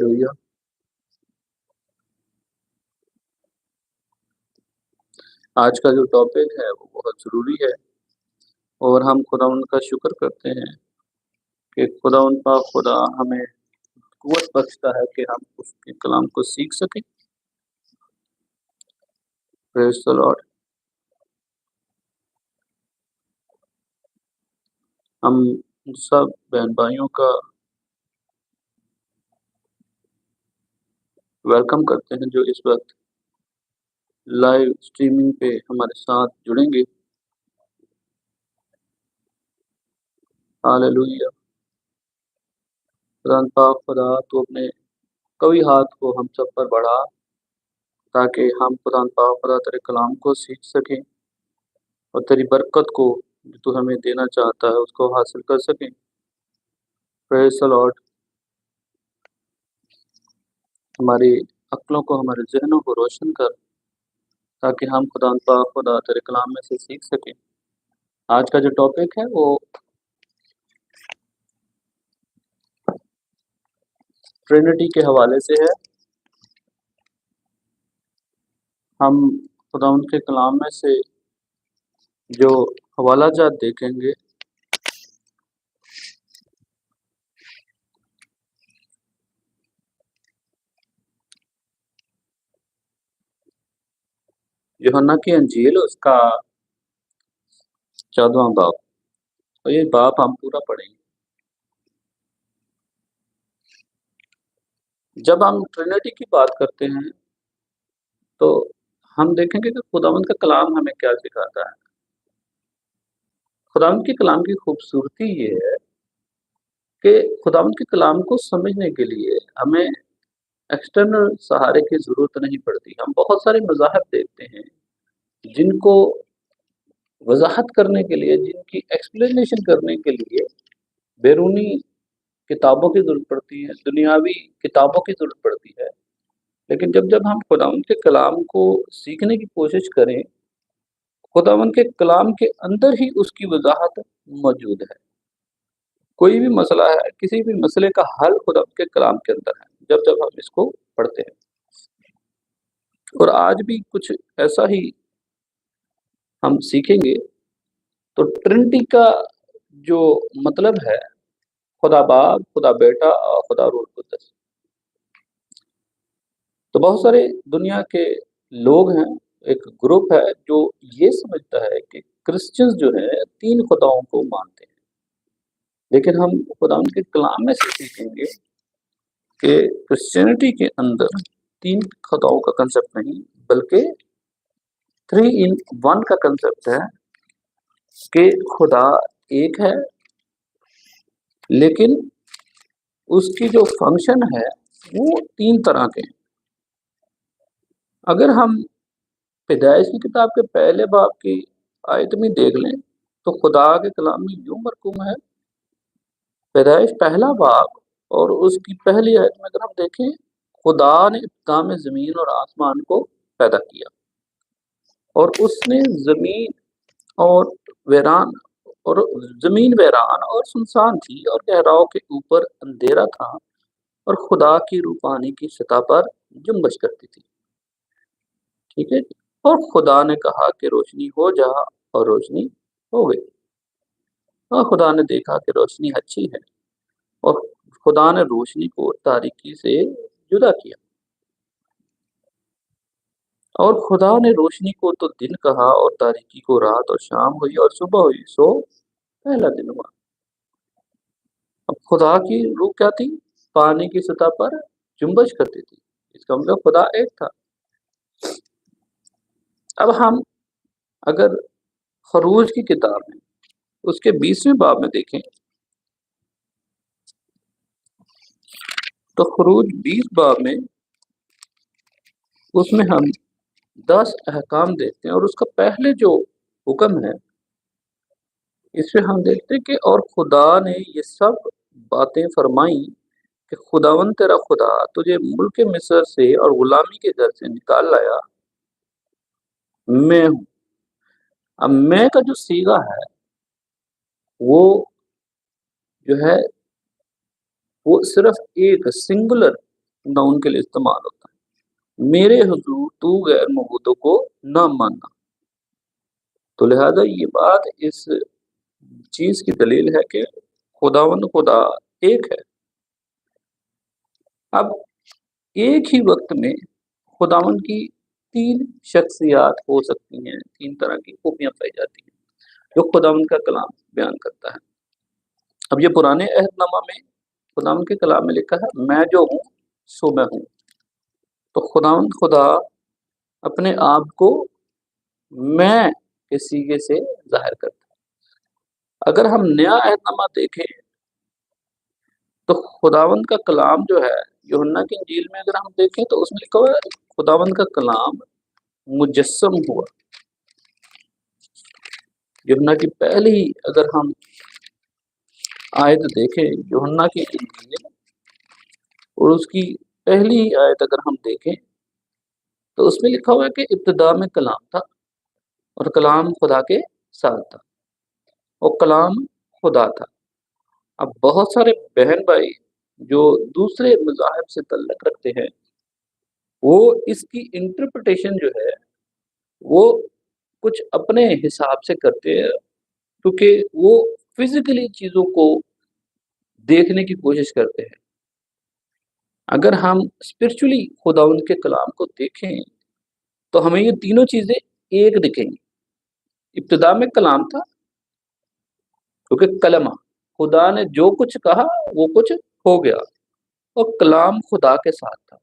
Hallelujah. आज का जो टॉपिक है वो बहुत ज़रूरी है और हम खुदावंद का शुक्र करते हैं कि खुदावंद पाक खुदा हमें क़ुव्वत बख्शता है कि हम उसके कलाम को सीख सकें। Praise the Lord. हम सब बहन-भाइयों का वेलकम करते हैं जो इस वक़्त लाइव स्ट्रीमिंग पे हमारे साथ जुड़ेंगे। हालेलुया। खुदावंद पाक खुदा तू अपने कवी हाथ को हम सब पर बढ़ा ताकि हम खुदावंद पाक खुदा तेरे कलाम को सीख सकें और तेरी बरकत को जो तू हमें देना चाहता है उसको हासिल कर सकें। Praise the Lord. हमारी अक्लों को, हमारे ज़हनों को रोशन कर ताकि हम खुदावंद पाक खुदा तेरे कलाम में से सीख सकें। आज का जो टॉपिक है वो ट्रिनिटी के हवाले से है। हम खुदावंद के कलाम में से जो हवाला जात देखेंगे यूहन्ना की अंजील उसका 14वां बाब, और ये बाब हम पूरा पढ़ेंगे। जब हम ट्रिनिटी की बात करते हैं तो हम देखेंगे कि खुदावंद का कलाम हमें क्या सिखाता है। खुदावंद के कलाम की खूबसूरती ये है कि खुदावंद के कलाम को समझने के लिए हमें एक्सटर्नल सहारे की ज़रूरत नहीं पड़ती। हम बहुत सारे मज़ाहिब देखते हैं जिनको वज़ाहत करने के लिए, जिनकी एक्सप्लेनेशन करने के लिए बैरूनी किताबों की ज़रूरत पड़ती है, दुनियावी किताबों की ज़रूरत पड़ती है। लेकिन जब हम खुदावंद के कलाम को सीखने की कोशिश करें, खुदावंद के कलाम के अंदर ही उसकी वज़ाहत मौजूद है। कोई भी मसला है, किसी भी मसले का हल खुदावंद के कलाम के अंदर है, जब हम इसको पढ़ते हैं। और आज भी कुछ ऐसा ही हम सीखेंगे। तो ट्रिनिटी का जो मतलब है खुदा बाप, खुदा बेटा और खुदा रूह कुद्दस। तो बहुत सारे दुनिया के लोग हैं, एक ग्रुप है जो ये समझता है कि क्रिश्चियंस जो है 3 खुदाओं को मानते हैं। लेकिन हम खुदावंद के कलाम में से सीखेंगे कि क्रिश्चियनिटी के अंदर 3 खुदाओं का कांसेप्ट नहीं, बल्कि 3 इन 1 का कांसेप्ट है कि खुदा एक है, लेकिन उसकी जो फंक्शन है वो 3 तरह के हैं। अगर हम पैदाइश की किताब के पहले बाब की आयत में देख लें तो खुदा के कलाम में यूं मरकूम है, पैदाइश पहला बाब और उसकी पहली आयत में अगर हम देखें, खुदा ने इब्तिदा में ज़मीन और आसमान को पैदा किया और उसने ज़मीन और वीरान और ज़मीन वीरान और सुनसान थी और गहराओं के ऊपर अंधेरा था और खुदा की रूह पानी की सतह पर जुम्बश करती थी। ठीक है जी? और खुदा ने कहा कि रोशनी हो जा, और रोशनी हो गई। और खुदा ने देखा कि रोशनी अच्छी है, और खुदा ने रोशनी को तारीकी से जुदा किया। और खुदा ने रोशनी को तो दिन कहा और तारीकी को रात, और शाम हुई और सुबह हुई, सो पहला दिन हुआ। अब खुदा की रूह क्या थी? पानी की सतह पर जुम्बश करती थी। इसका मतलब खुदा एक था। अब हम अगर खरूज की किताब में उसके 20वें बाब में देखें तो खरूज 20 बाब में उसमें हम 10 अहकाम देखते हैं, और उसका पहले जो हुक्म है इसमें हम देखते हैं कि और खुदा ने ये सब बातें फरमाई कि खुदावंद तेरा खुदा तुझे मुल्क मिस्र से और गुलामी के घर से निकाल लाया, मैं हूँ। अब मैं का जो सीगा है वो जो है वो सिर्फ एक सिंगुलर नाउन के लिए इस्तेमाल होता है। मेरे हुजूर तू गैर मबूदों को ना मानना। तो लिहाजा ये बात इस चीज की दलील है कि खुदावंद खुदा एक है। अब एक ही वक्त में खुदावंद की तीन शख्सियात हो सकती हैं, तीन तरह की खूबियां पाई जाती हैं जो खुदावंद का कलाम बयान करता है। अब ये पुराने अहदनामा में खुदावंद के कलाम में लिखा है, मैं जो हूँ सो मैं हूँ। तो खुदावंद खुदा अपने आप को मैं के सीगे से जाहिर करता है। अगर हम नया अहदनामा देखें तो खुदावंद का कलाम जो है, यूहन्ना की इंजील में अगर हम देखें तो उसमें लिखा हुआ है खुदावंद का कलाम मुजस्सम हुआ। यूहन्ना की पहली अगर हम आयत देखें, यूहन्ना की इंजील और उसकी पहली आयत अगर हम देखें तो उसमें लिखा हुआ है कि इब्तिदा में कलाम था और कलाम खुदा के साथ था और कलाम खुदा था। अब बहुत सारे बहन भाई जो दूसरे मज़ाहिब से तल्लुक़ रखते हैं वो इसकी इंटरप्रिटेशन जो है वो कुछ अपने हिसाब से करते हैं, क्योंकि वो फिजिकली चीज़ों को देखने की कोशिश करते हैं। अगर हम स्पिरिचुअली खुदावंद के कलाम को देखें तो हमें ये तीनों चीज़ें एक दिखेंगी। इब्तिदा में कलाम था, क्योंकि कलमा खुदा ने जो कुछ कहा वो कुछ हो गया और कलाम खुदा के साथ था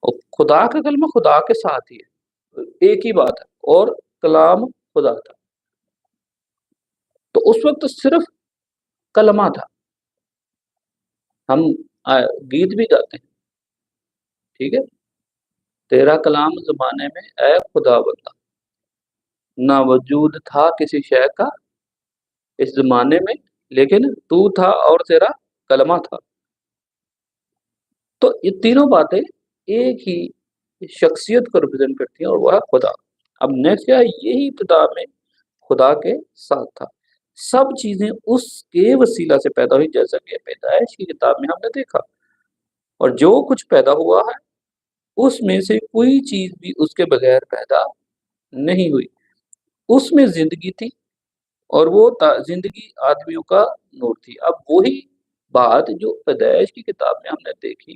और खुदा का कलमा खुदा के साथ ही है, एक ही बात है, और कलाम खुदा था। तो उस वक्त सिर्फ कलमा था। हम गीत भी गाते हैं, ठीक है, तेरा कलाम ज़माने में ऐ खुदा बंदा, ना वजूद था किसी शय का इस ज़माने में, लेकिन तू था और तेरा कलमा था। तो ये तीनों बातें एक ही शख्सियत को रिप्रेजेंट करती हैं और वह है खुदा। अब नेक्स्ट क्या है, यही इब्तिदा में खुदा के साथ था। सब चीज़ें उसके वसीला से पैदा हुई, जैसा कि पैदाइश की किताब में हमने देखा। और जो कुछ पैदा हुआ है उसमें से कोई चीज़ भी उसके बगैर पैदा नहीं हुई। उसमें ज़िंदगी थी और वो ज़िंदगी आदमियों का नूर थी। अब वही बात जो पैदाइश की किताब में हमने देखी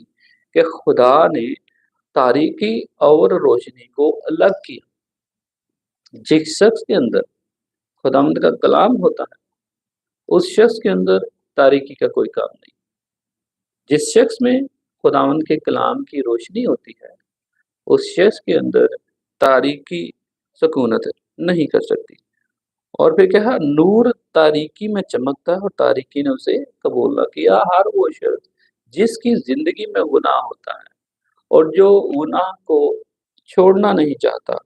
कि खुदा ने तारीकी और रोशनी को अलग किया। जिस शख्स के अंदर खुदावंद का कलाम होता है उस शख्स के अंदर तारीकी का कोई काम नहीं। जिस शख्स में खुदावंद के कलाम की रोशनी होती है उस शख्स के अंदर तारीकी सकूनत नहीं कर सकती। और फिर क्या है, नूर तारीकी में चमकता है और तारीकी ने उसे कबूल ना किया। हर वो शख्स जिसकी जिंदगी में गुनाह होता है और जो गुनाह को छोड़ना नहीं चाहता,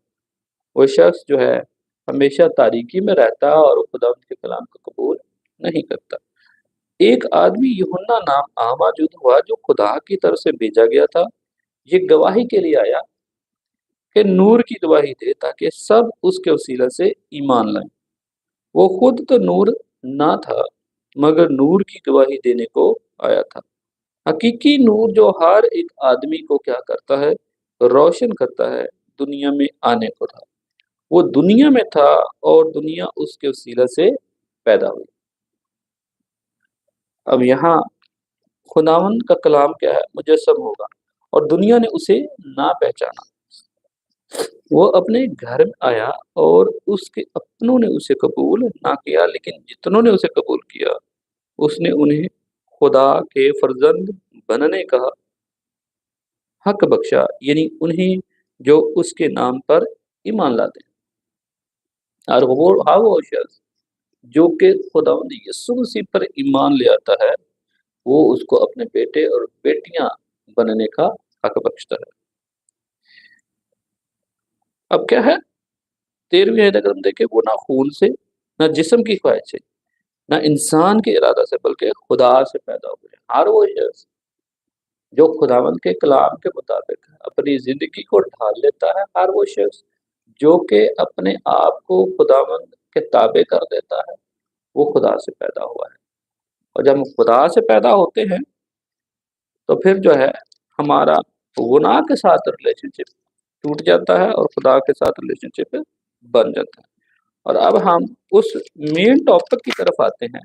वो शख्स जो है हमेशा तारीकी में रहता है और खुदा के कलाम को कबूल नहीं करता। एक आदमी यूहन्ना नाम मौजूद हुआ जो खुदा की तरफ से भेजा गया था। ये गवाही के लिए आया कि नूर की गवाही दे ताकि सब उसके वसीला से ईमान लाएं। वो खुद तो नूर ना था मगर नूर की गवाही देने को आया था। हकीकी नूर जो हर एक आदमी को क्या करता है, रोशन करता है, दुनिया में आने को था। वो दुनिया में था और दुनिया उसके वसीला से पैदा हुई। अब यहाँ खुदावंद का कलाम क्या है, मुजस्सम होगा और दुनिया ने उसे ना पहचाना। वो अपने घर में आया और उसके अपनों ने उसे कबूल ना किया, लेकिन जितनों ने उसे कबूल किया उसने उन्हें खुदा के फर्जंद बनने का हक बख्शा, यानी उन्हें जो उसके नाम पर ईमान लाते हैं। और वो शख्स जो कि खुदावंद यीशु मसीह पर ईमान ले आता है वो उसको अपने बेटे और बेटियां बनने का हक बख्शता है। अब क्या है, 13वीं आयत अगर हम देखें, वो ना खून से, ना जिस्म की ख्वाहिश से, ना इंसान के इरादा से, बल्कि खुदा से पैदा हुए। हर वो शख्स जो खुदावंद के कलाम के मुताबिक अपनी ज़िंदगी को ढाल लेता है, हर वो शख्स जो कि अपने आप को खुदावंद के ताबे कर देता है, वो खुदा से पैदा हुआ है। और जब हम खुदा से पैदा होते हैं تو پھر جو ہے ہمارا گناہ کے ساتھ ریلیشن شپ ٹوٹ جاتا ہے اور خدا کے ساتھ ریلیشن شپ بن جاتا ہے۔ اور اب ہم اس مین ٹاپک کی طرف آتے ہیں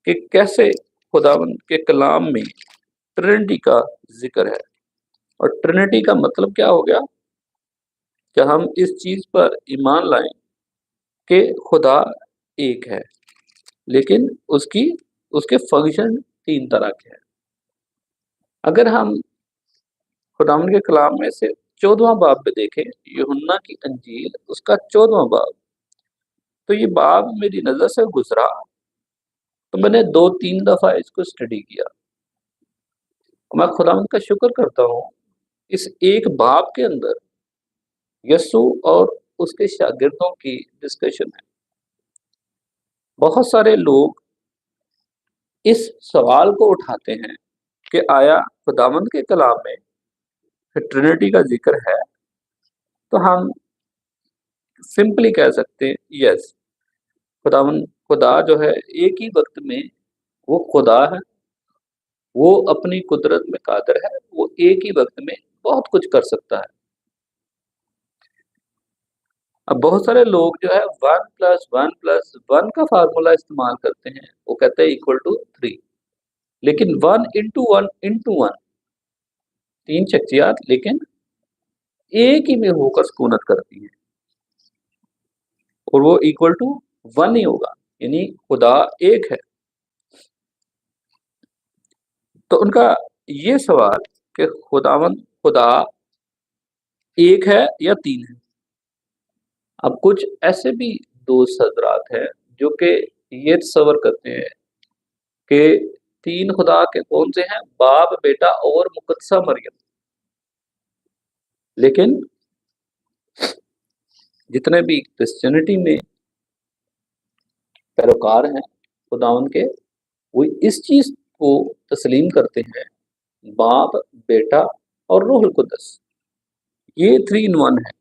کہ کیسے خداوند کے کلام میں ٹرینٹی کا ذکر ہے۔ اور ٹرینٹی کا مطلب کیا ہو گیا کہ ہم اس چیز پر ایمان لائیں کہ خدا ایک ہے، لیکن اس کے فنکشن تین طرح کے ہیں۔ اگر ہم خداوند کے کلام میں سے 14واں باب پہ دیکھیں، یوحنا کی انجیل اس کا 14واں باب، تو یہ باب میری نظر سے گزرا تو میں نے 2-3 دفعہ اس کو اسٹڈی کیا۔ میں خداوند کا شکر کرتا ہوں اس ایک باب کے اندر یسوع اور اس کے شاگردوں کی ڈسکشن ہے۔ بہت سارے لوگ اس سوال کو اٹھاتے ہیں کہ آیا خداوند کے کلام میں ٹرینٹی کا ذکر ہے؟ تو ہم سمپلی کہہ سکتے ہیں یس، خدا جو ہے ایک ہی وقت میں وہ خدا ہے، وہ اپنی قدرت میں قادر ہے، وہ ایک ہی وقت میں بہت کچھ کر سکتا ہے۔ اب بہت سارے لوگ جو ہے 1+1+1 کا فارمولا استعمال کرتے ہیں، وہ کہتے ہیں =3، لیکن 1 × 1 × 1 3 شخصیات لیکن ایک ہی میں ہو کر سکونت کرتی ہیں، اور وہ =1 ہی ہوگا، یعنی خدا ایک ہے۔ تو ان کا یہ سوال کہ خدا ایک ہے یا 3 ہے۔ اب کچھ ایسے بھی دوست حضرات ہیں جو کہ یہ تصور کرتے ہیں کہ 3 خدا کے کون سے ہیں؟ باپ، بیٹا اور مقدسہ مریم۔ لیکن جتنے بھی کرسچینٹی میں پیروکار ہیں خداوند کے، وہ اس چیز کو تسلیم کرتے ہیں باپ، بیٹا اور روح القدس، یہ 3 in 1 ہے۔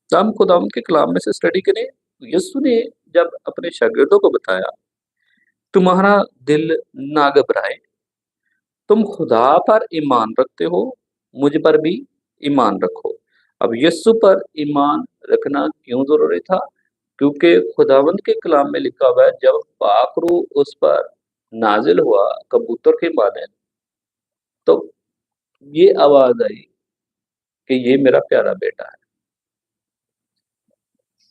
تو ہم خداوند کے کلام میں سے اسٹڈی کریں۔ یسوع نے جب اپنے شاگردوں کو بتایا تمہارا دل نہ گھبرائے، تم خدا پر ایمان رکھتے ہو، مجھ پر بھی ایمان رکھو۔ اب یسوع پر ایمان رکھنا کیوں ضروری تھا؟ کیونکہ خداوند کے کلام میں لکھا ہوا ہے جب پاک روح اس پر نازل ہوا کبوتر کے مانند، تو یہ آواز آئی کہ یہ میرا پیارا بیٹا ہے۔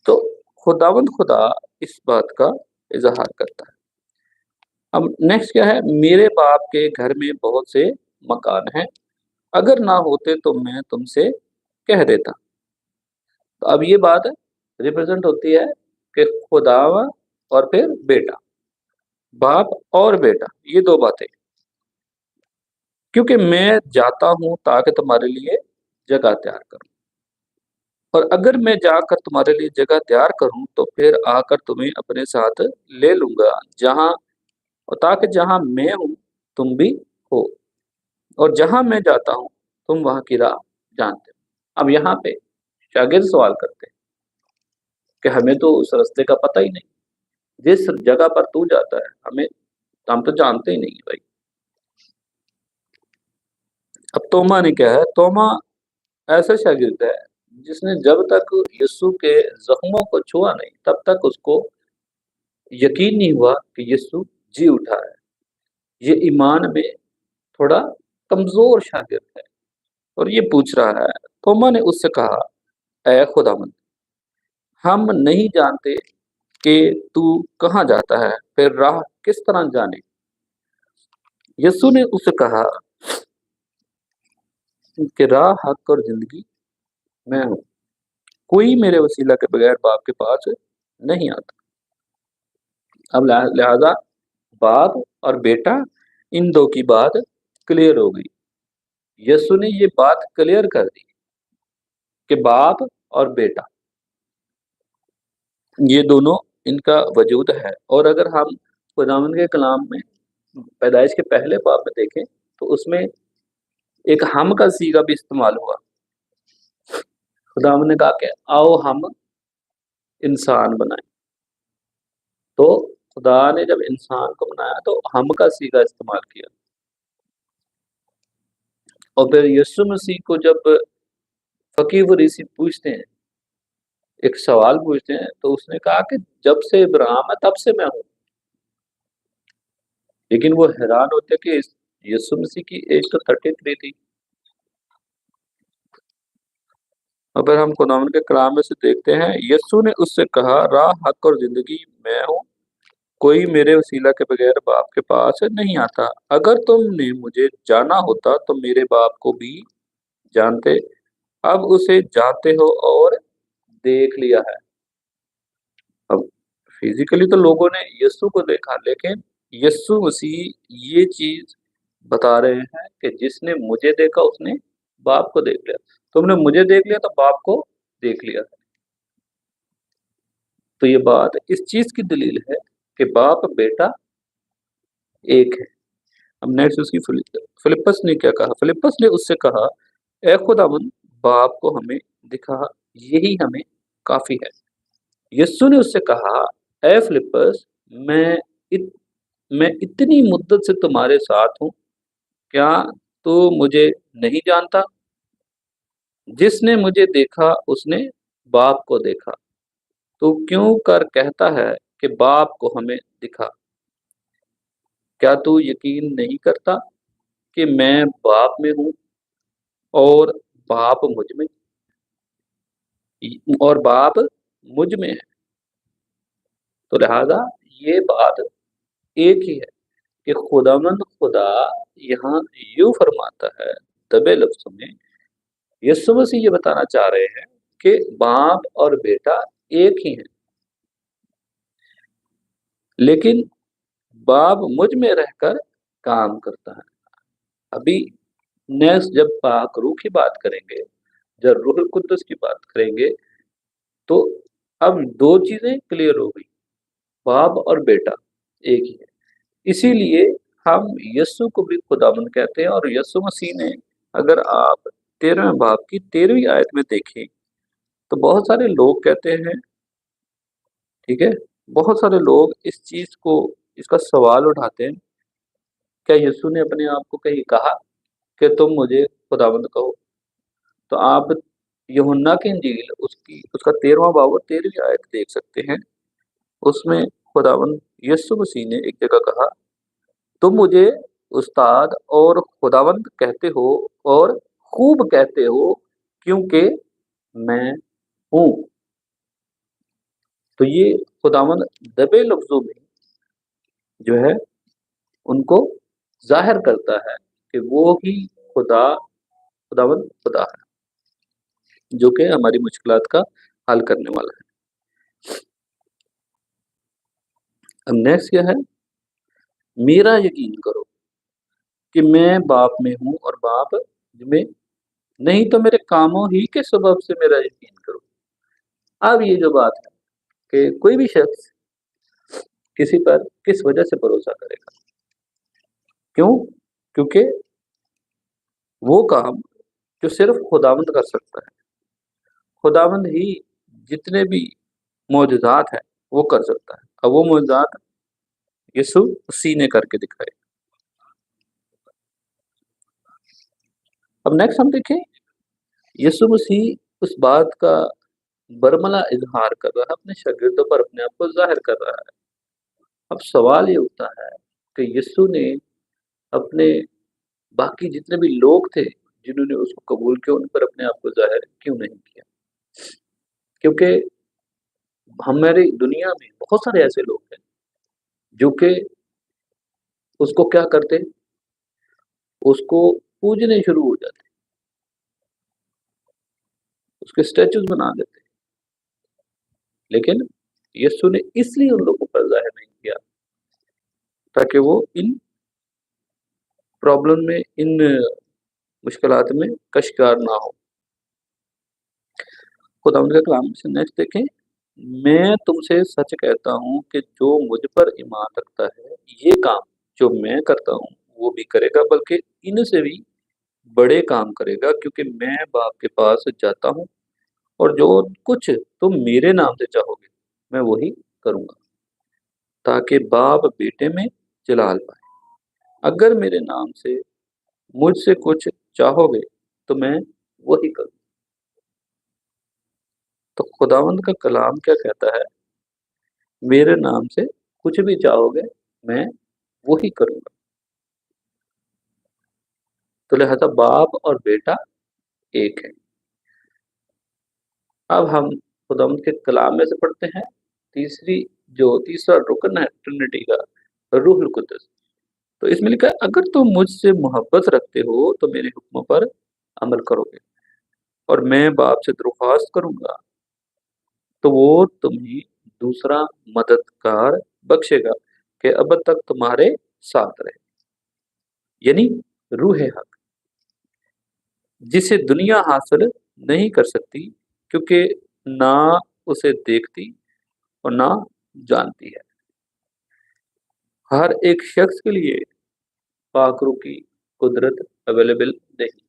تو خداوند خدا اس بات کا اظہار کرتا ہے۔ اب نیکسٹ کیا ہے؟ میرے باپ کے گھر میں بہت سے مکان ہیں، اگر نہ ہوتے تو میں تم سے کہہ دیتا۔ تو اب یہ بات ریپرزینٹ ہوتی ہے کہ خدا اور پھر بیٹا، باپ اور بیٹا، یہ 2 باتیں، کیونکہ میں جاتا ہوں تاکہ تمہارے لیے جگہ تیار کروں، اور اگر میں جا کر تمہارے لیے جگہ تیار کروں تو پھر آ کر تمہیں اپنے ساتھ لے لوں گا، تاکہ جہاں میں ہوں تم بھی ہو، اور جہاں میں جاتا ہوں تم وہاں کی راہ جانتے ہو۔ اب یہاں پہ شاگرد سوال کرتے ہیں کہ ہمیں تو اس راستے کا پتہ ہی نہیں، جس جگہ پر تو جاتا ہے ہم تو جانتے ہی نہیں بھائی۔ اب توما نے کیا ہے؟ توما ایسا شاگرد ہے جس نے جب تک یسوع کے زخموں کو چھوا نہیں تب تک اس کو یقین نہیں ہوا کہ یسوع جی اٹھا ہے۔ یہ ایمان میں تھوڑا کمزور شاگرد ہے، اور یہ پوچھ رہا ہے۔ توما نے اس سے کہا، اے خداوند، ہم نہیں جانتے کہ تو کہاں جاتا ہے، پھر راہ کس طرح جانے؟ یسوع نے اس سے کہا کہ راہ، حق اور زندگی میں ہوں، کوئی میرے وسیلہ کے بغیر باپ کے پاس نہیں آتا۔ اب لہذا باپ اور بیٹا، ان 2 کی بات کلیئر ہو گئی۔ یسوع نے یہ بات کلیئر کر دی کہ باپ اور بیٹا یہ دونوں ان کا وجود ہے۔ اور اگر ہم خداوند کے کلام میں پیدائش کے پہلے باب میں دیکھیں تو اس میں ایک ہم کا صیغہ بھی استعمال ہوا۔ خداوند نے کہا کہ آؤ ہم انسان بنائیں، تو خدا نے جب انسان کو بنایا تو ہم کا صیغہ استعمال کیا۔ اور پھر یسوع مسیح کو جب فقیر و ریسی پوچھتے ہیں، ایک سوال پوچھتے ہیں، تو اس نے کہا کہ جب سے ابراہیم ہے تب سے میں ہوں۔ لیکن وہ حیران ہوتے کہ یسوع مسیح کی ایج تو 33 تھی۔ اور پھر ہم خداوند کے کلام میں سے دیکھتے ہیں، یسوع نے اس سے کہا، راہ، حق اور زندگی میں ہوں، کوئی میرے وسیلہ کے بغیر باپ کے پاس نہیں آتا۔ اگر تم نے مجھے جانا ہوتا تو میرے باپ کو بھی جانتے، اب اسے جانتے ہو اور دیکھ لیا ہے۔ اب فزیکلی تو لوگوں نے یسوع کو دیکھا، لیکن یسوع مسیح یہ چیز بتا رہے ہیں کہ جس نے مجھے دیکھا اس نے باپ کو دیکھ لیا۔ تم نے مجھے دیکھ لیا تو باپ کو دیکھ لیا۔ تو یہ بات اس چیز کی دلیل ہے کہ باپ بیٹا ایک ہے۔ اب نیکسٹ اس کی فلپس نے کیا کہا؟ فلپس نے اس سے کہا، اے خداوند، باپ کو ہمیں دکھا، یہی ہمیں کافی ہے۔ یسوع نے اس سے کہا، اے فلپس، میں میں اتنی مدت سے تمہارے ساتھ ہوں، کیا تو مجھے نہیں جانتا؟ جس نے مجھے دیکھا اس نے باپ کو دیکھا۔ تو کیوں کر کہتا ہے کہ باپ کو ہمیں دکھا؟ کیا تو یقین نہیں کرتا کہ میں باپ میں ہوں اور باپ مجھ میں ہے؟ تو لہذا یہ بات ایک ہی ہے کہ خداوند خدا یہاں یوں فرماتا ہے دبے لفظوں میں، یسوع مسیح یہ بتانا چاہ رہے ہیں کہ باپ اور بیٹا ایک ہی ہیں، لیکن باپ مجھ میں رہ کر کام کرتا ہے۔ ابھی نیکسٹ جب پاک روح کی بات کریں گے، جب روح القدس کی بات کریں گے، تو اب دو چیزیں کلیئر ہو گئی، باپ اور بیٹا ایک ہی ہے۔ اسی لیے ہم یسوع کو بھی خداوند کہتے ہیں، اور یسوع مسیح نے، اگر آپ 13ویں باب کی 13ویں آیت میں دیکھیں تو بہت سارے لوگ کہتے ہیں، ٹھیک ہے، بہت سارے لوگ اس کا سوال اٹھاتے ہیں، کیا یسوع نے اپنے آپ کو کہیں کہا کہ تم مجھے خداوند کہو؟ تو آپ یوحنا کی انجیل اس کا 13واں باب اور 13ویں آیت دیکھ سکتے ہیں۔ اس میں خداوند یسوع مسیح نے ایک جگہ کہا، تم مجھے استاد اور خداوند کہتے ہو اور خوب کہتے ہو، کیونکہ میں ہوں۔ تو یہ خداوند دبے لفظوں میں جو ہے ان کو ظاہر کرتا ہے کہ وہ ہی خداوند خدا ہے، جو کہ ہماری مشکلات کا حل کرنے والا ہے۔ اب نیکسٹ کیا ہے؟ میرا یقین کرو کہ میں باپ میں ہوں اور باپ میں، نہیں تو میرے کاموں ہی کے سبب سے میرا یقین کرو۔ اب یہ جو بات ہے کہ کوئی بھی شخص کسی پر کس وجہ سے بھروسہ کرے گا؟ کیوں؟ کیونکہ وہ کام جو صرف خداوند کر سکتا ہے، خداوند ہی جتنے بھی معجزات ہیں وہ کر سکتا ہے، اب وہ معجزات یسوع مسیح نے کر کے دکھائے۔ اب نیکسٹ ہم دیکھیں، یسوع مسیح اس بات کا برملا اظہار کر رہا ہے، اپنے شاگردوں پر اپنے آپ کو ظاہر کر رہا ہے۔ اب سوال یہ اٹھتا ہے کہ یسوع نے اپنے باقی جتنے بھی لوگ تھے جنہوں نے اس کو قبول کیا، ان پر اپنے آپ کو ظاہر کیوں نہیں کیا؟ کیونکہ ہماری دنیا میں بہت سارے ایسے لوگ ہیں جو کہ اس کو کیا کرتے، اس کو پوجنے شروع ہو جاتے، اس کے اسٹیچوز بنا دیتے، لیکن یسوع نے اس لیے ان لوگوں پر ظاہر نہیں کیا تاکہ وہ ان پرابلم میں، ان مشکلات میں کا شکار نہ ہو۔ خداوند کا کلام سے نیکسٹ دیکھیں، میں تم سے سچ کہتا ہوں کہ جو مجھ پر ایمان رکھتا ہے، یہ کام جو میں کرتا ہوں وہ بھی کرے گا، بلکہ ان سے بھی بڑے کام کرے گا، کیونکہ میں باپ کے پاس جاتا ہوں، اور جو کچھ تم میرے نام سے چاہو گے میں وہی کروں گا، تاکہ باپ بیٹے میں جلال پائے۔ اگر میرے نام سے مجھ سے کچھ चाहोगे तो मैं वही करूँ। तो खुदावंद का कलाम क्या कहता है? मेरे नाम से कुछ भी चाहोगे मैं वही करूँगा। तो लिहाज़ा बाप और बेटा एक है। अब हम खुदावंद के कलाम में से पढ़ते हैं, तीसरा रुकन है ट्रिनिटी का, रूहुल कुद्दस। तो इसमें लिखा है, अगर तुम मुझसे मोहब्बत रखते हो तो मेरे हुक्मों पर अमल करोगे, और मैं बाप से दरख्वास्त करूँगा तो वो तुम्हें दूसरा मददगार बख्शेगा कि अब तक तुम्हारे साथ रहे, यानी रूह हक, जिसे दुनिया हासिल नहीं कर सकती, क्योंकि ना उसे देखती और ना जानती है। हर एक शख्स के लिए पाक रूह की कुदरत अवेलेबल नहीं।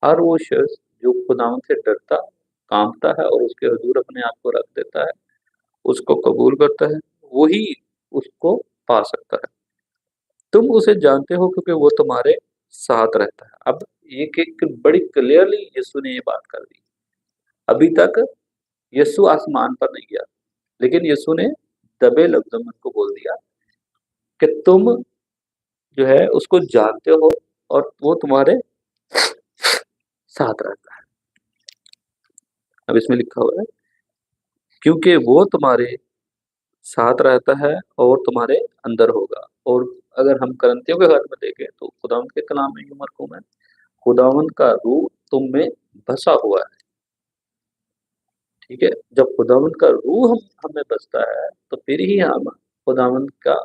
हर वो शख्स जो खुदावंद से डरता, कांपता है और उसके हुजूर अपने आप को रख देता है, उसको कबूल करता है, वही उसको पा सकता है। तुम उसे जानते हो क्योंकि वो तुम्हारे साथ रहता है। अब एक बड़ी क्लियरली यीशु ने ये बात कर दी। अभी तक यीशु आसमान पर नहीं गया, लेकिन यीशु ने दबे लफ्जों में उनको बोल दिया कि तुम जो है उसको जानते हो और वो तुम्हारे साथ रहता है। अब इसमें लिखा हुआ है, क्योंकि वो तुम्हारे साथ रहता है और तुम्हारे अंदर होगा। और अगर हम करंतियों के घर में देखें तो खुदावंद के कलाम में यूं मरकूम है, खुदावंद का रूह तुम में बसा हुआ है। ठीक है, जब खुदावंद का रूह हमें बसता है तो फिर ही हम खुदावंद का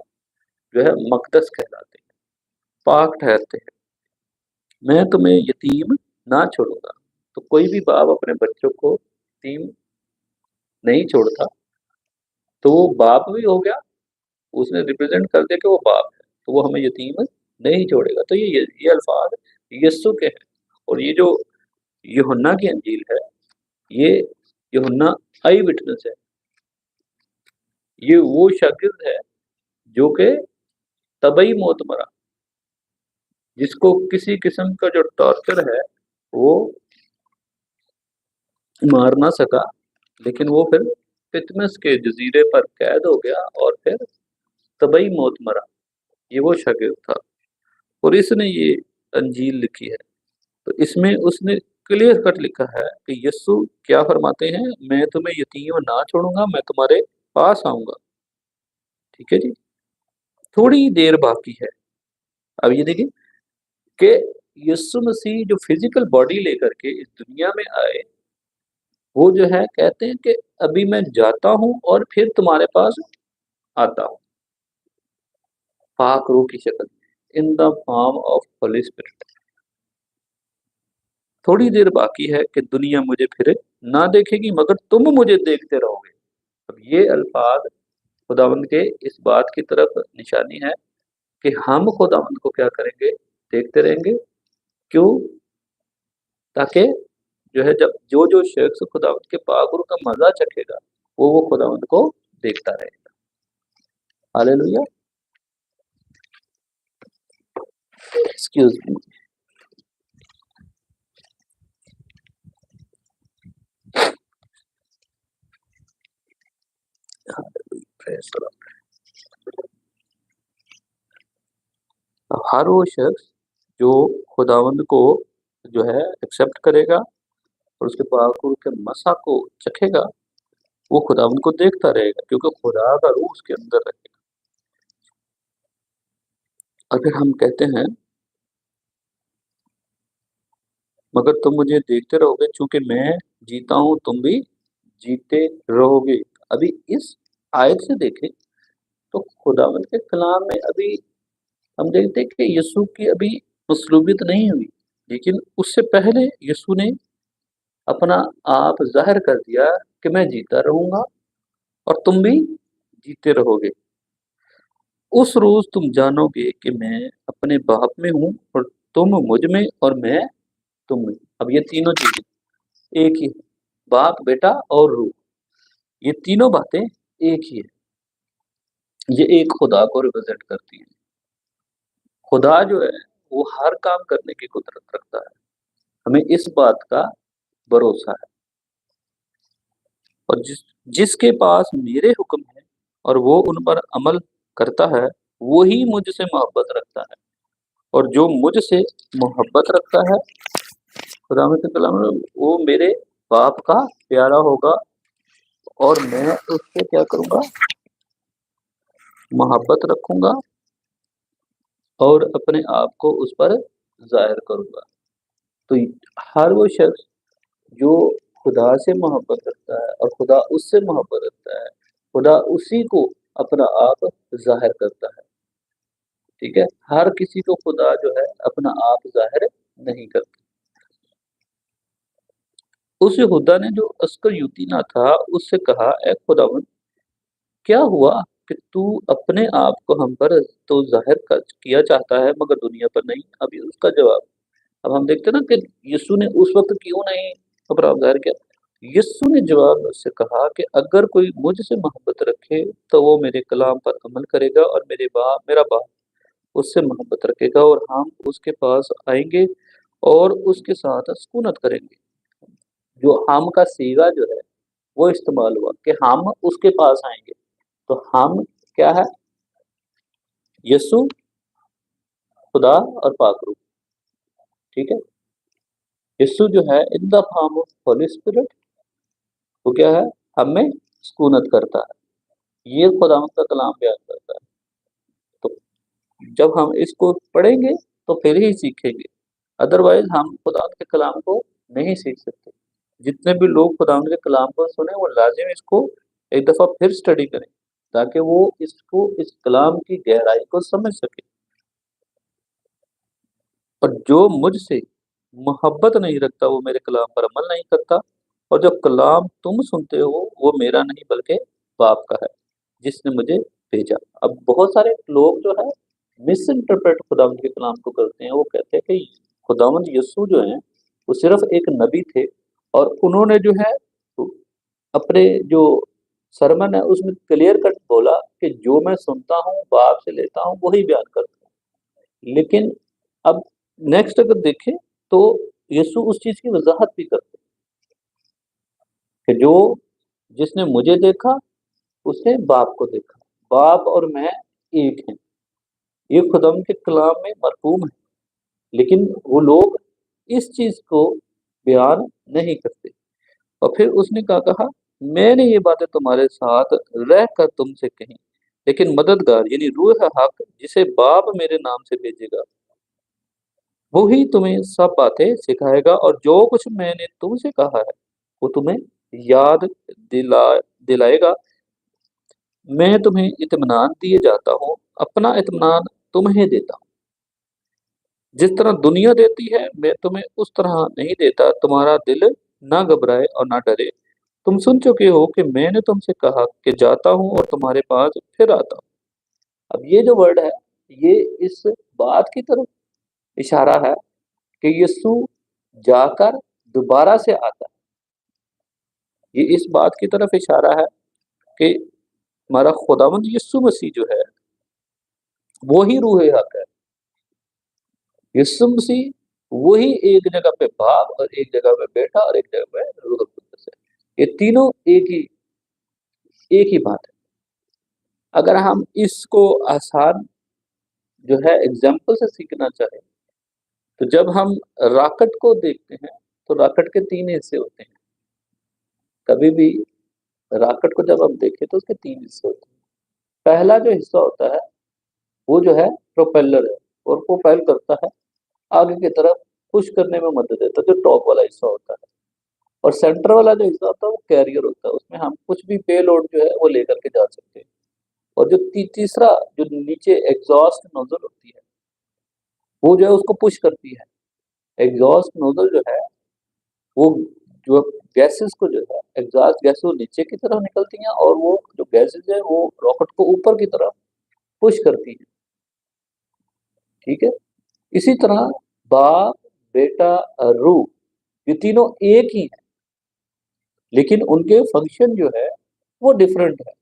जो है मकदस कहलाते हैं, पाक ठहरते हैं। मैं तुम्हें यतीम ना छोड़ूंगा। तो कोई भी बाप अपने बच्चों को यतीम नहीं छोड़ता, तो वो बाप भी हो गया, उसने रिप्रेजेंट कर दिया कि वो बाप है, तो वो हमें यतीम नहीं छोड़ेगा। तो ये अल्फाज यस्सु के हैं। और ये जो यूहन्ना की अंजील है, ये यूहन्ना आई विटनेस है। ये वो शागिर्द है जो कि तबई मौत मरा, जिसको किसी किस्म का जो टॉर्चर है वो मार ना सका, लेकिन वो फिर फितमस के जजीरे पर कैद हो गया और फिर तबई मौत मरा। ये वो शागिर्द था और इसने ये अंजील लिखी है। तो इसमें उसने क्लियर कट लिखा है कि यस्सु क्या फरमाते हैं, मैं तुम्हें यतीम ना छोड़ूंगा, मैं तुम्हारे पास आऊंगा। ठीक है जी। थोड़ी देर बाकी है। अब ये देखिए कि यस्सु मसीह जो फिजिकल बॉडी लेकर के इस दुनिया में आए, वो जो है कहते हैं कि अभी मैं जाता हूँ और फिर तुम्हारे पास आता हूँ, पाक रूह की शक्ल, in the form of Holi spirit. थोड़ी देर बाकी है कि दुनिया मुझे फिर ना देखेगी, मगर तुम मुझे देखते रहोगे। अब ये अल्फाज खुदावंद के इस बात की तरफ निशानी है कि हम खुदावंद को क्या करेंगे, देखते रहेंगे। क्यों? ताकि जो है जब जो जो शख्स खुदावंद के पाक रूह का मजा चखेगा, वो खुदावंद को देखता रहेगा। Hallelujah. Excuse me. Praise the lord. हर वो शख्स जो खुदावंद को जो है एक्सेप्ट करेगा और उसके पाक के मसा को चखेगा, वो खुदावंद को देखता रहेगा, क्योंकि खुदा का रूह उसके अंदर रहेगा। अगर हम कहते हैं मगर तुम मुझे देखते रहोगे, चूंकि मैं जीता हूँ तुम भी जीते रहोगे। अभी इस आयत से देखें तो खुदावंद के कलाम में अभी हम देखते हैं कि यीशु की अभी मसलूबियत नहीं हुई, लेकिन उससे पहले यीशु ने अपना आप ज़ाहिर कर दिया कि मैं जीता रहूँगा और तुम भी जीते रहोगे। उस रोज़ तुम जानोगे कि मैं अपने बाप में हूँ और तुम मुझ में और मैं तुम में। अब ये तीनों चीज़ें एक ही है, बाप, बेटा और रूह। ये तीनों बातें एक ही है। ये एक खुदा को रिप्रेज़ेंट करती हैं। खुदा जो है وہ ہر کام کرنے کی قدرت رکھتا ہے، ہمیں اس بات کا بھروسہ ہے۔ اور جس کے پاس میرے حکم ہے اور وہ ان پر عمل کرتا ہے، وہی مجھ سے محبت رکھتا ہے، اور جو مجھ سے محبت رکھتا ہے، خدا کے کلام میں، وہ میرے باپ کا پیارا ہوگا، اور میں اس سے کیا کروں گا؟ محبت رکھوں گا اور اپنے آپ کو اس پر ظاہر کروں گا۔ تو ہر وہ شخص جو خدا سے محبت رکھتا ہے اور خدا اس سے محبت رکھتا ہے، خدا اسی کو اپنا آپ ظاہر کرتا ہے، ٹھیک ہے؟ ہر کسی کو خدا جو ہے اپنا آپ ظاہر نہیں کرتا۔ اس خدا نے جو عسکر یوتینا تھا اس سے کہا، اے خداوند، کیا ہوا کہ تو اپنے آپ کو ہم پر تو ظاہر کیا چاہتا ہے مگر دنیا پر نہیں؟ ابھی اس کا جواب، اب ہم دیکھتے ہیں نا کہ یسوع نے اس وقت کیوں نہیں اپنا آپ ظاہر کیا؟ یسوع نے جواب میں اس سے کہا کہ اگر کوئی مجھ سے محبت رکھے تو وہ میرے کلام پر عمل کرے گا، اور میرا باپ اس سے محبت رکھے گا، اور ہم اس کے پاس آئیں گے اور اس کے ساتھ سکونت کریں گے۔ جو ہم کا سیگا جو ہے وہ استعمال ہوا کہ ہم اس کے پاس آئیں گے، تو ہم کیا ہے؟ یسوع، خدا اور پاک روح، ٹھیک ہے؟ یسوع جو ہے in the form of holy spirit, وہ کیا ہے؟ ہم میں سکونت کرتا ہے، یہ خدا کا کلام بیان کرتا ہے۔ تو جب ہم اس کو پڑھیں گے تو پھر ہی سیکھیں گے، ادروائز ہم خدا کے کلام کو نہیں سیکھ سکتے۔ جتنے بھی لوگ خدا کے کلام کو سنیں وہ لازم اس کو ایک دفعہ پھر سٹڈی کریں، تاکہ وہ اس کلام کی گہرائی کو سمجھ سکے۔ اور جو مجھ سے محبت نہیں رکھتا وہ میرے کلام پر عمل نہیں کرتا، اور جو کلام تم سنتے ہو وہ میرا نہیں بلکہ باپ کا ہے جس نے مجھے بھیجا۔ اب بہت سارے لوگ جو ہے مس انٹرپریٹ خداوند کے کلام کو کرتے ہیں، وہ کہتے ہیں کہ خداوند یسوع جو ہیں وہ صرف ایک نبی تھے، اور انہوں نے جو ہے اپنے جو سرمن ہے اس میں کلیئر کٹ بولا کہ جو میں سنتا ہوں باپ سے لیتا ہوں وہی بیان کرتا ہوں۔ لیکن اب نیکسٹ اگر دیکھیں تو یسوع اس چیز کی وضاحت بھی کرتے ہیں کہ جس نے مجھے دیکھا اس نے باپ کو دیکھا، باپ اور میں ایک ہیں۔ یہ خداوند کے کلام میں مرقوم ہے، لیکن وہ لوگ اس چیز کو بیان نہیں کرتے۔ اور پھر اس نے کہا، میں نے یہ باتیں تمہارے ساتھ رہ کر تم سے کہیں، لیکن مددگار یعنی روح حق جسے باپ میرے نام سے بھیجے گا، وہی تمہیں سب باتیں سکھائے گا، اور جو کچھ میں نے تم سے کہا ہے وہ تمہیں یاد دلائے گا۔ میں تمہیں اطمینان دیے جاتا ہوں، اپنا اطمینان تمہیں دیتا ہوں۔ جس طرح دنیا دیتی ہے میں تمہیں اس طرح نہیں دیتا، تمہارا دل نہ گھبرائے اور نہ ڈرے۔ تم سن چکے ہو کہ میں نے تم سے کہا کہ جاتا ہوں اور تمہارے پاس پھر آتا ہوں۔ اب یہ جو ورڈ ہے یہ اس بات کی طرف اشارہ ہے کہ یسوع جا کر دوبارہ سے آتا ہے۔ یہ اس بات کی طرف اشارہ ہے کہ ہمارا خداوند یسوع مسیح جو ہے وہی روح حق ہے۔ یسوع مسیح وہی ایک جگہ پہ باپ اور ایک جگہ پہ بیٹا اور ایک جگہ پہ روح القدس ہے، یہ تینوں ایک ہی بات ہے۔ اگر ہم اس کو آسان جو ہے اگزامپل سے سیکھنا چاہیں تو جب ہم راکٹ کو دیکھتے ہیں تو راکٹ کے 3 حصے ہوتے ہیں۔ کبھی بھی راکٹ کو جب ہم دیکھیں تو اس کے 3 حصے ہوتے ہیں۔ پہلا جو حصہ ہوتا ہے وہ جو ہے پروپیلر ہے، اور وہ پروپیل کرتا ہے آگے کی طرف پش کرنے میں مدد دیتا ہے، جو ٹاپ والا حصہ ہوتا ہے۔ اور سینٹر والا جو حصہ ہوتا ہے وہ کیریئر ہوتا ہے، اس میں ہم کچھ بھی پے لوڈ جو ہے وہ لے کر کے جا سکتے ہیں۔ اور جو تیسرا جو نیچے ایگزاسٹ نوزل ہوتی ہے وہ جو ہے اس کو پش کرتی ہے۔ ایگزاسٹ نوزل جو ہے وہ جو گیسز کو جو ہے ایگزاسٹ گیسز وہ نیچے کی طرف نکلتی ہیں، اور وہ جو گیسز ہیں وہ راکٹ کو اوپر کی طرف پش کرتی ہیں، ٹھیک ہے؟ اسی طرح باپ، بیٹا اور روح یہ تینوں ایک ہی ہیں، لیکن ان کے فنکشن جو ہے وہ ڈیفرنٹ ہے۔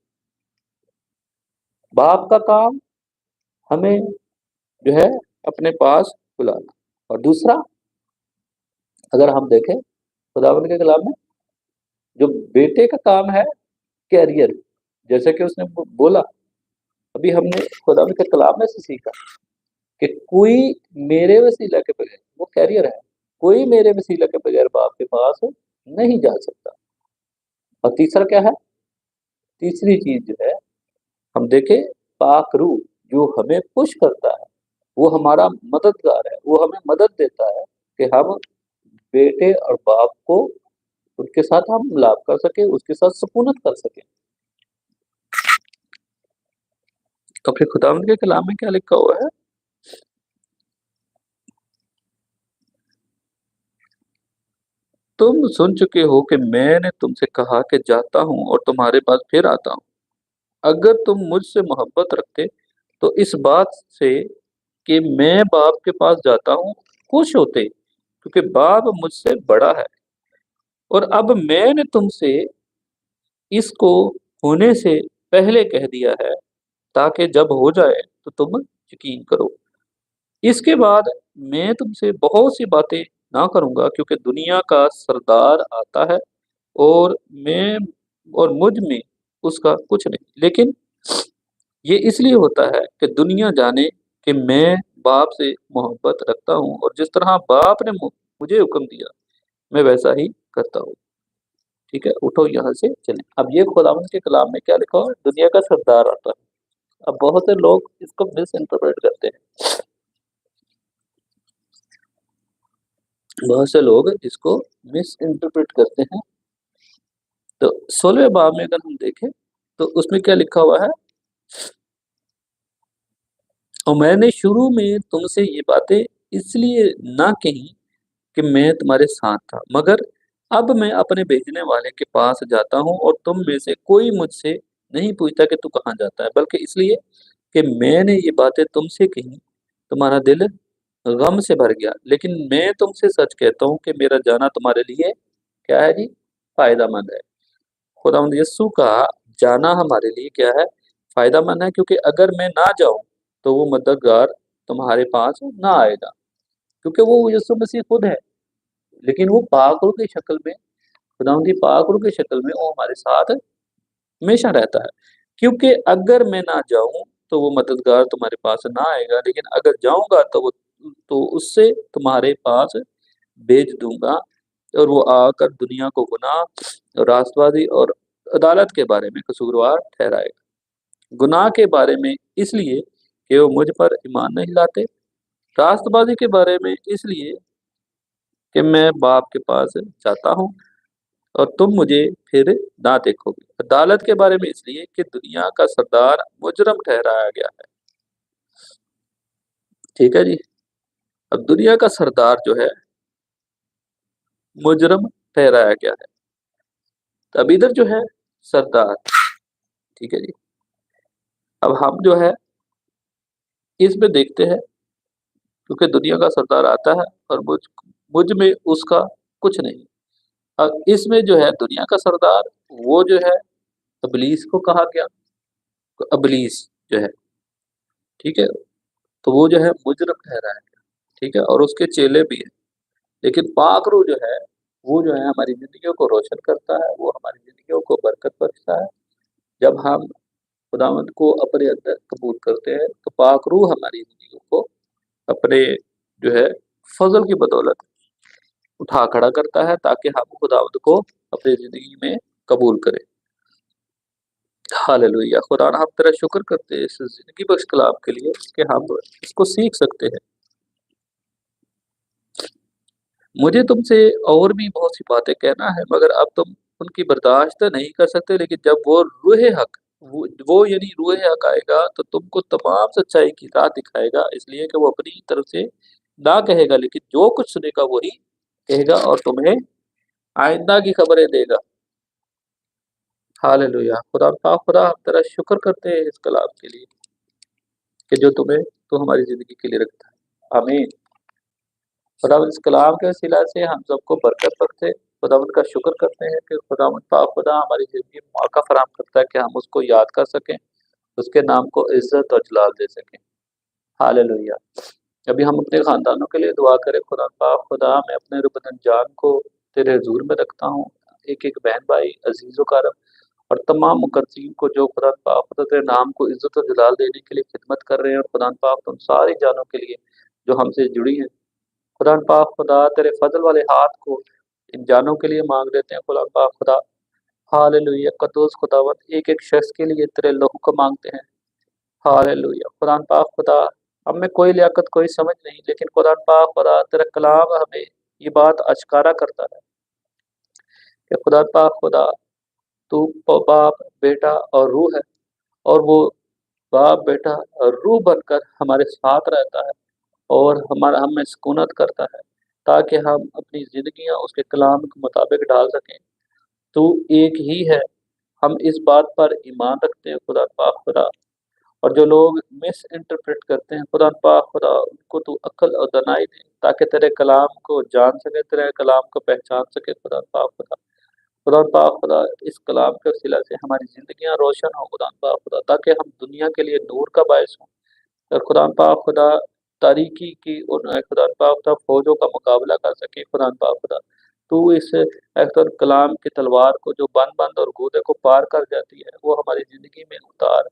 باپ کا کام ہمیں جو ہے اپنے پاس बुलाना। और दूसरा, अगर हम देखें खुदावंद के कलाम में, जो बेटे का काम है कैरियर, जैसे कि उसने बोला, अभी हमने खुदावंद के कलाम में से सीखा कि कोई मेरे वसीला के बगैर, वो कैरियर है, कोई मेरे वसीला के बगैर बाप के पास नहीं जा सकता। और तीसरा क्या है, तीसरी चीज जो है, हम देखें पाक रूह जो हमें पुश करता है, वो हमारा मददगार है, वो हमें मदद देता है कि हम बेटे और बाप को, उनके साथ हम मिलाप कर सके, उसके साथ सुकूनत कर सके। तो फिर खुदावंद के कलाम में क्या लिखा हुआ है, तुम सुन चुके हो कि मैंने तुमसे कहा कि जाता हूँ और तुम्हारे पास फिर आता हूँ। अगर तुम मुझसे मोहब्बत रखते तो इस बात से कि मैं बाप के पास जाता हूँ खुश होते, क्योंकि बाप मुझसे बड़ा है। और अब मैंने तुमसे इसको होने से पहले कह दिया है, ताकि जब हो जाए तो तुम यकीन करो। इसके बाद मैं तुमसे बहुत सी बातें ना करूंगा, क्योंकि दुनिया का सरदार आता है और मैं और मुझ में उसका कुछ नहीं, लेकिन ये इसलिए होता है कि दुनिया जाने कि मैं बाप से मोहब्बत रखता हूँ, और जिस तरह बाप ने मुझे हुक्म दिया मैं वैसा ही करता हूँ। ठीक है, उठो यहाँ से चलें। अब ये खुदावंद के कलाम में क्या लिखा हुआ है, दुनिया का सरदार आता है। अब बहुत से लोग इसको मिस इंटरप्रेट करते हैं, बहुत से लोग इसको मिस इंटरप्रेट करते हैं। तो 16वें बाब में अगर हम देखें तो उसमें क्या लिखा हुआ है, और मैंने शुरू में तुमसे ये बातें इसलिए ना कही कि मैं तुम्हारे साथ था, मगर अब मैं अपने भेजने वाले के पास जाता हूँ और तुम में से कोई मुझसे नहीं पूछता कि तू कहाँ जाता है, बल्कि इसलिए कि मैंने ये बातें तुमसे कही तुम्हारा दिल गम से भर गया। लेकिन मैं तुमसे सच कहता हूँ कि मेरा जाना तुम्हारे लिए क्या है जी, फायदामंद है। खुदावंद यीशु का जाना हमारे लिए क्या है, फायदामंद है, क्योंकि अगर मैं ना जाऊं तो वो मददगार तुम्हारे पास ना आएगा, क्योंकि वो यीशु मसीह खुद है, लेकिन वो पाक की शक्ल में, खुदावंद की पाक की शक्ल में वो हमारे साथ हमेशा रहता है। क्योंकि अगर मैं ना जाऊं तो वो मददगार तुम्हारे पास ना आएगा, लेकिन अगर जाऊंगा तो वो, तो उससे तुम्हारे पास भेज दूंगा, और वो आकर दुनिया को गुनाह, रास्तबाजी और अदालत के बारे में कसूरवार ठहराएगा। गुनाह के बारे में इसलिए कि वो मुझ पर ईमान नहीं लाते, रास्तबाजी के बारे में इसलिए कि मैं बाप के पास जाता हूँ और तुम मुझे फिर ना देखोगे, अदालत के बारे में इसलिए कि दुनिया का सरदार मुजरम ठहराया गया है। ठीक है जी, अब दुनिया का सरदार जो है मुजरम ठहराया गया है। अब इधर जो है सरदार, ठीक है जी, अब हम जो है इसमें देखते हैं, क्योंकि दुनिया का सरदार आता है और मुझ में उसका कुछ नहीं। अब इसमें जो है दुनिया का सरदार, वो जो है इब्लीस को कहा गया, तो इब्लीस जो है, ठीक है, तो वो जो है मुजरम ठहराया गया, ठीक है, और उसके चेले भी हैं। लेकिन पाक रूह जो है, वो जो है हमारी जिंदगियों को रोशन करता है, वो हमारी जिंदगियों को बरकत बख्शता है। जब हम खुदावंद को अपने अंदर कबूल करते हैं तो पाक रूह हमारी जिंदगियों को अपने जो है फजल की बदौलत उठा खड़ा करता है, ताकि हम खुदावंद को अपनी जिंदगी में कबूल करें। हालेलुया, खुदा हम तेरा शुक्र करते हैं इस जिंदगी बख्श कलाम के लिए कि हम इसको सीख सकते हैं। मुझे तुमसे और भी बहुत सी बातें कहना है, मगर अब तुम उनकी बर्दाश्त नहीं कर सकते। लेकिन जब वो रूह हक, वो यानी रूह हक आएगा तो तुमको तमाम सच्चाई की राह दिखाएगा, इसलिए कि वो अपनी तरफ से ना कहेगा, लेकिन जो कुछ सुनेगा वही कहेगा और तुम्हें आइंदा की खबरें देगा। हालेलुया, खुदा पाक, खुदा हम तेरा शुक्र करते हैं इस कलाम के लिए कि जो तुम्हें तो हमारी जिंदगी के लिए रखता है। आमीन। खुदा इस कलाम के वसीला से हम सबको बरकत बख्शे। खुदावंद का शुक्र करते हैं कि खुदावंद पाक खुदा हमारी ज़िंदगी में मौका फराहम करता है कि हम उसको याद कर सकें, उसके नाम को इज़्ज़त और जलाल दे सकें। हालेलुया। ابھی ہم اپنے خاندانوں کے لیے دعا کریں۔ خدا پاک خدا، میں اپنے رب جان کو تیرے حضور میں رکھتا ہوں، ایک ایک بہن بھائی عزیز و کرم اور تمام مقدسین کو جو خدا پاک خدا تیرے نام کو عزت و جلال دینے کے لیے خدمت کر رہے ہیں، اور خدا پاک ان ساری جانوں کے لیے جو ہم سے جڑی ہیں، خدا پاک خدا تیرے فضل والے ہاتھ کو ان جانوں کے لیے مانگ لیتے ہیں۔ خدا پاک خدا ہاللویہ، قدوس خداوند ایک ایک شخص کے لیے تیرے لہو کو مانگتے ہیں۔ ہاللویہ، خدا پاک خدا، ہم میں کوئی لیاقت کوئی سمجھ نہیں، لیکن خدا پاک خدا تیرا کلام ہمیں یہ بات اشکارا کرتا ہے کہ خدا پاک خدا تو باپ، بیٹا اور روح ہے، اور وہ باپ، بیٹا اور روح بن کر ہمارے ساتھ رہتا ہے اور ہمارا ہم میں سکونت کرتا ہے، تاکہ ہم اپنی زندگیاں اس کے کلام کے مطابق ڈال سکیں۔ تو ایک ہی ہے، ہم اس بات پر ایمان رکھتے ہیں خدا پاک خدا، اور جو لوگ مس انٹرپریٹ کرتے ہیں خدا پاک خدا، ان کو تو عقل اور دانائی دے تاکہ تیرے کلام کو جان سکے، تیرے کلام کو پہچان سکے خدا پاک خدا۔ خدا پاک خدا، اس کلام کے وسیلہ سے ہماری زندگیاں روشن ہوں خدا پاک خدا، تاکہ ہم دنیا کے لیے نور کا باعث ہوں، اور خدا پاک خدا تاریکی کی ان خدا پاک خدا فوجوں کا مقابلہ کر سکے خدا پاک خدا۔ تو اس اکثر کلام کی تلوار کو جو بند بند اور گودے کو پار کر جاتی ہے، وہ ہماری زندگی میں اتار،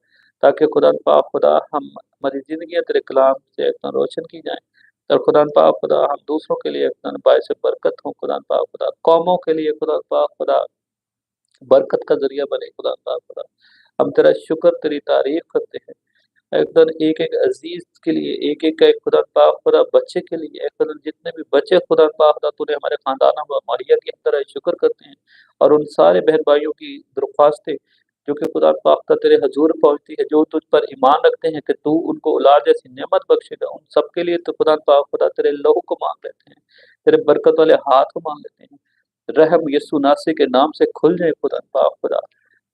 تاکہ خدا پاک خدا ہماری زندگیاں تیرے کلام سے اتنا روشن کی جائیں، اور خدا پاک خدا ہم دوسروں کے لیے اتنا باعث برکت ہوں خدا پاک خدا، قوموں کے لیے خدا پاک خدا برکت کا ذریعہ بنے خدا پاک خدا۔ ہم تیرا شکر، تیری تعریف کرتے ہیں ایک ایک عزیز کے لیے، ایک ایک خدا پاک خدا بچے کے لیے، جتنے بھی بچے خدا پاک خدا تو نے ہمارے خاندانوں میں ماریہ کی طرح شکر کرتے ہیں، اور ان سارے بہن بھائیوں کی درخواستیں جو کہ خدا پاک خدا تیرے حضور پہنچتی ہے، جو تجھ پر ایمان رکھتے ہیں کہ تو ان کو اولاد جیسی نعمت بخشے گا، ان سب کے لیے تو خدا پاک خدا تیرے لہو کو مانگ لیتے ہیں، تیرے برکت والے ہاتھ کو مانگ لیتے ہیں۔ رحم یسوع ناصری کے نام سے کھل جائے خدا پاک خدا،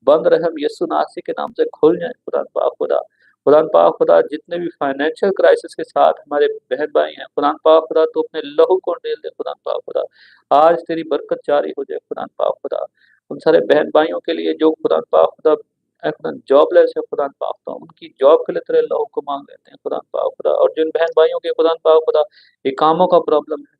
بند رحم یسوع ناصری کے نام سے کھل جائے خدا پاک خدا۔ خدا پاک خدا، جتنے بھی فائنینشیل کرائسس کے ساتھ ہمارے بہن بھائی ہیں، خدا پاک خدا تو اپنے لہو کو ڈیل دے خدا پاک خدا، آج تیری برکت جاری ہو جائے خدا پاک خدا، ان سارے بہن بھائیوں کے لیے جو خدا پاک خدا جاب لیس ہے خدا پاک خدا، ان کی جاب کے لیے تیرے لہو کو مانگ لیتے ہیں خدا پاک خدا، اور جن بہن بھائیوں کے خدا پاک خدا اقاموں کا پرابلم ہے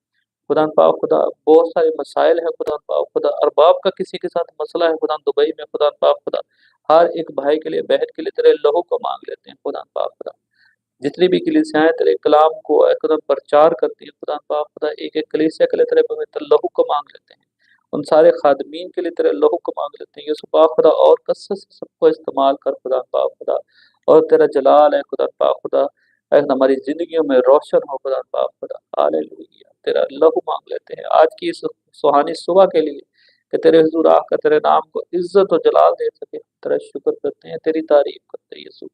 خدا پاک خدا، بہت سارے مسائل ہیں خدا پاک خدا، ارباب کا کسی کے ساتھ مسئلہ ہے خدا دبئی میں خدا پاک خدا، ہر ایک بھائی کے لیے بہن کے لیے تیرے لہو کو مانگ لیتے ہیں خدا پاک خدا۔ جتنی بھی کلیسیاں تیرے کلام کو قدم پرچار کرتی ہیں خدا پاک خدا، ایک ایک کلیسیا کے لیے تیرے پوتر لہو کو مانگ لیتے ہیں، ان سارے خادمین کے لیے تیرے لہو کو مانگ لیتے ہیں یسوع پاک خدا، اور کثرت سے سب کو استعمال کر خدا پاک خدا، اور تیرا جلال ہے خدا پاک خدا، اے ہماری زندگیوں میں روشن ہو خدا پاک خدا۔ ہاللویہ، تیرا لہو مانگ لیتے ہیں آج کی اس سہانی صبح کے لیے کہ تیرے حضور آ کر تیرے نام کو عزت و جلال دے سکے، تیرا شکر کرتے ہیں، تیری تعریف کرتے ہیں یسوع،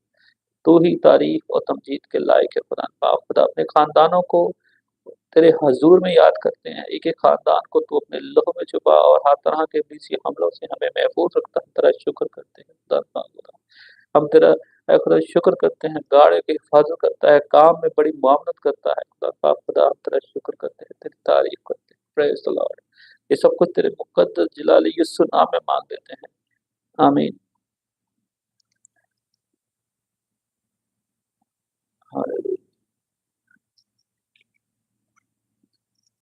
تو ہی تعریف اور تمجید کے لائق ہے خدا پاک خدا۔ اپنے خاندانوں کو تیرے حضور میں یاد کرتے ہیں، ایک ایک خاندان کو تو اپنے لہو میں چھپا، اور ہر طرح کے بیسی حملوں سے ہمیں محفوظ رکھتا ہے، تیرا شکر کرتے ہیں خدا پاک خدا۔ ہم تیرا اے خدا شکر کرتے ہیں، گاڑے کی حفاظت کرتا ہے، کام میں بڑی معاونت کرتا ہے خدا پاک خدا، ہم تیرا شکر کرتے ہیں، تیری تعریف کرتے ہیں، پریز دی لارڈ۔ یہ سب کچھ تیرے مقدس جلالی یسوع نام میں مانگ لیتے ہیں، آمین۔ ہاللویہ۔